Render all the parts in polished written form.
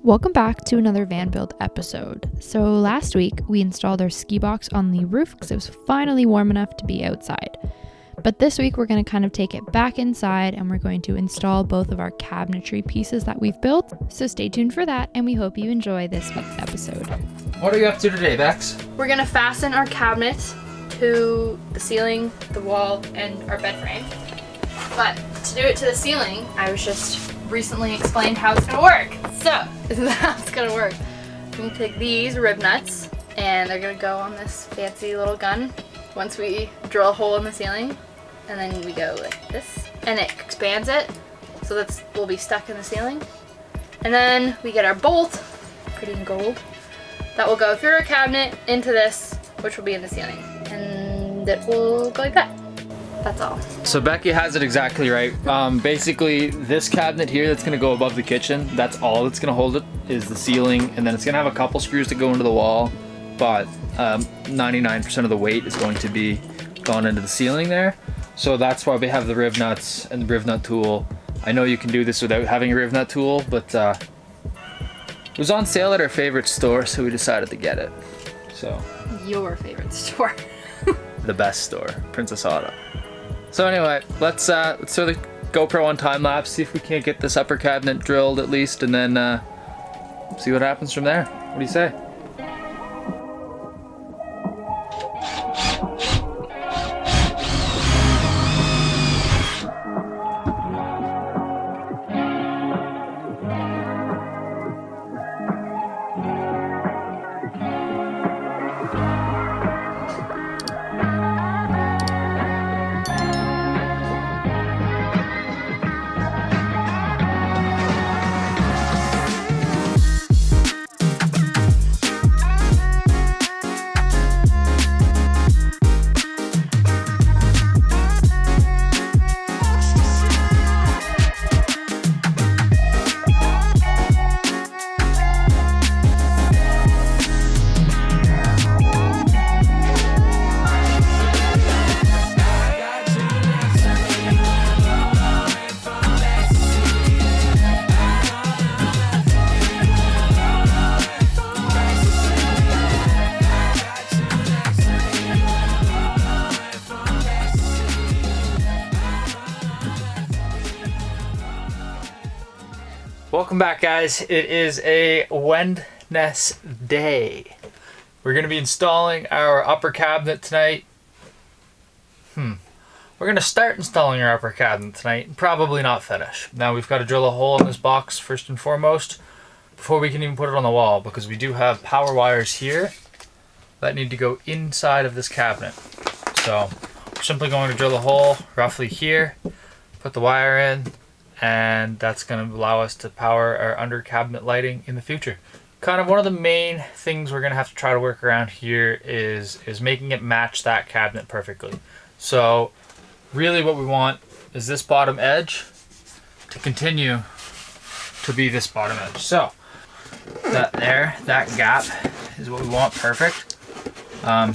Welcome back to another van build episode. So last week we installed our ski box on the roof because it was finally warm enough to be outside. But this week we're going to kind of take it back inside and we're going to install both of our cabinetry pieces that we've built. So stay tuned for that and we hope you enjoy this week's episode. What are you up to today, Bex? We're going to fasten our cabinets to the ceiling, the wall, and our bed frame. But to do it to the ceiling, I was just recently explained how it's going to work. So this is how it's going to work. We're going to take these rib nuts and they're going to go on this fancy little gun once we drill a hole in the ceiling. And then we go like this and it expands it so that we'll be stuck in the ceiling. And then we get our bolt, pretty in gold, that will go through our cabinet into this, which will be in the ceiling. And it will go like that. That's all. So Becky has it exactly right. Basically, this cabinet here that's gonna go above the kitchen, that's all that's gonna hold it, is the ceiling, and then it's gonna have a couple screws to go into the wall, but 99% of the weight is going to be gone into the ceiling there. So that's why we have the rib nuts and the rib nut tool. I know you can do this without having a rib nut tool, but it was on sale at our favorite store, so we decided to get it. So Your favorite store. the best store, Princess Auto. So anyway, let's throw the GoPro on time lapse, see if we can't get this upper cabinet drilled at least, and then see what happens from there. What do you say? Welcome back, guys. It is a Wednesday. We're going to be installing our upper cabinet tonight. We're going to start installing our upper cabinet tonight and probably not finish. Now we've got to drill a hole in this box first and foremost before we can even put it on the wall, because we do have power wires here that need to go inside of this cabinet. So we're simply going to drill a hole roughly here, put the wire in, and that's going to allow us to power our under cabinet lighting in the future. Kind of one of the main things we're going to have to try to work around here is making it match that cabinet perfectly. So really what we want is this bottom edge to continue to be this bottom edge. So that gap is what we want, perfect.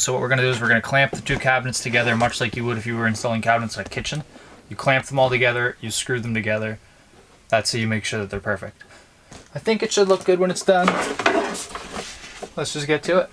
So what we're going to do is we're going to clamp the two cabinets together much like you would if you were installing cabinets in a kitchen. You clamp them all together, you screw them together. That's how you make sure that they're perfect. I think it should look good when it's done. Let's just get to it.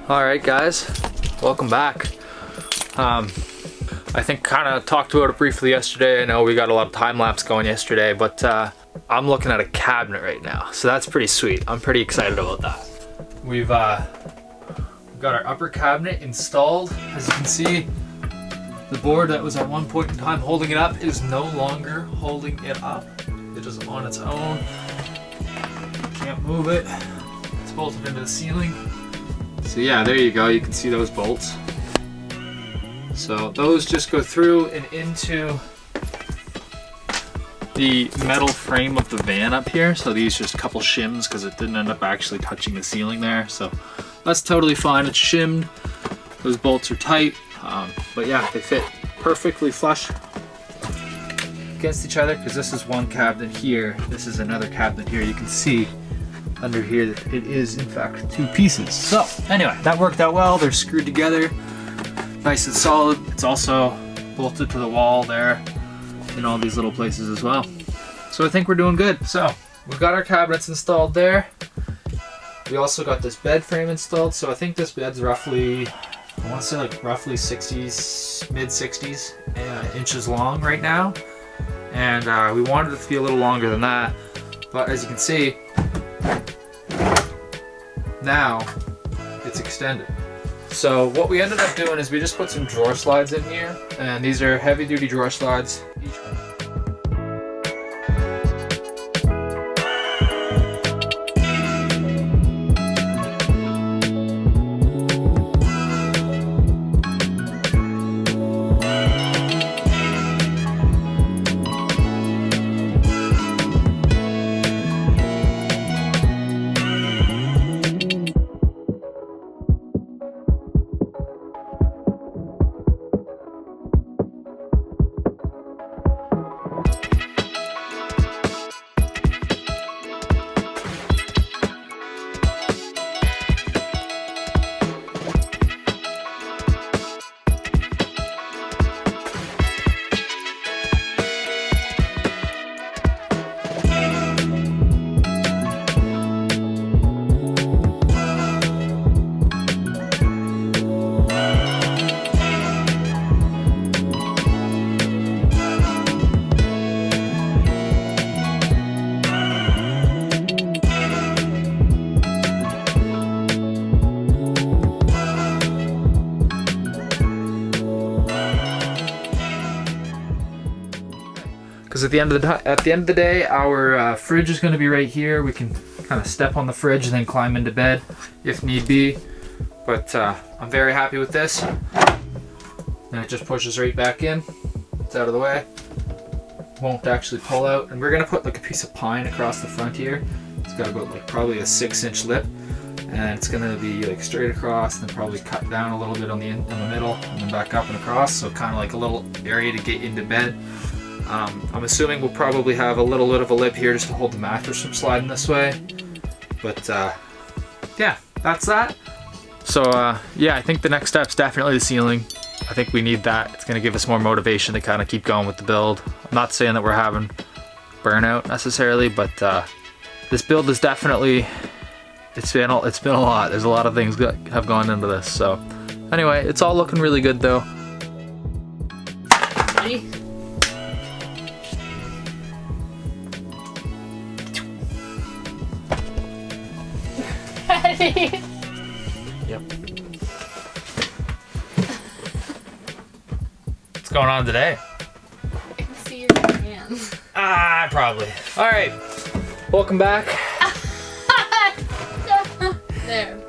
All right, guys, welcome back. I think kind of talked about it briefly yesterday. I know we got a lot of time lapse going yesterday, but I'm looking at a cabinet right now, so that's pretty sweet. I'm pretty excited about that. We've got our upper cabinet installed. As you can see, the board that was at one point in time holding it up is no longer holding it up. It is on its own. Can't move it. It's bolted into the ceiling. So yeah, there you go. You can see those bolts. So those just go through and into the metal frame of the van up here. So these just a couple shims because it didn't end up actually touching the ceiling there. So that's totally fine. It's shimmed. Those bolts are tight. But yeah, they fit perfectly flush against each other because this is one cabinet here. This is another cabinet here. You can see under here that it is in fact two pieces. So anyway, that worked out well. They're screwed together nice and solid. It's also bolted to the wall there in all these little places as well. So I think we're doing good. So we've got our cabinets installed there. We also got this bed frame installed. So I think this bed's roughly, I want to say like roughly 60s, mid 60s inches long right now. And we wanted it to be a little longer than that. But as you can see, now it's extended. So what we ended up doing is we just put some drawer slides in here, and these are heavy duty drawer slides. Each one. Because at the end of the day, our fridge is going to be right here. We can kind of step on the fridge and then climb into bed if need be. But I'm very happy with this. And it just pushes right back in. It's out of the way. Won't actually pull out. And we're going to put like a piece of pine across the front here. It's got about like probably a 6-inch lip. And it's going to be like straight across and then probably cut down a little bit on the middle and then back up and across. So kind of like a little area to get into bed. I'm assuming we'll probably have a little bit of a lip here just to hold the mattress from sliding this way. But yeah, that's that. So yeah, I think the next step's definitely the ceiling. I think we need that. It's gonna give us more motivation to kind of keep going with the build. I'm not saying that we're having burnout necessarily, but this build is definitely, it's been a lot. There's a lot of things that have gone into this. So anyway, it's all looking really good though. Ready? Ready? Yep. What's going on today? I can see your hands. Probably. All right. Welcome back. There.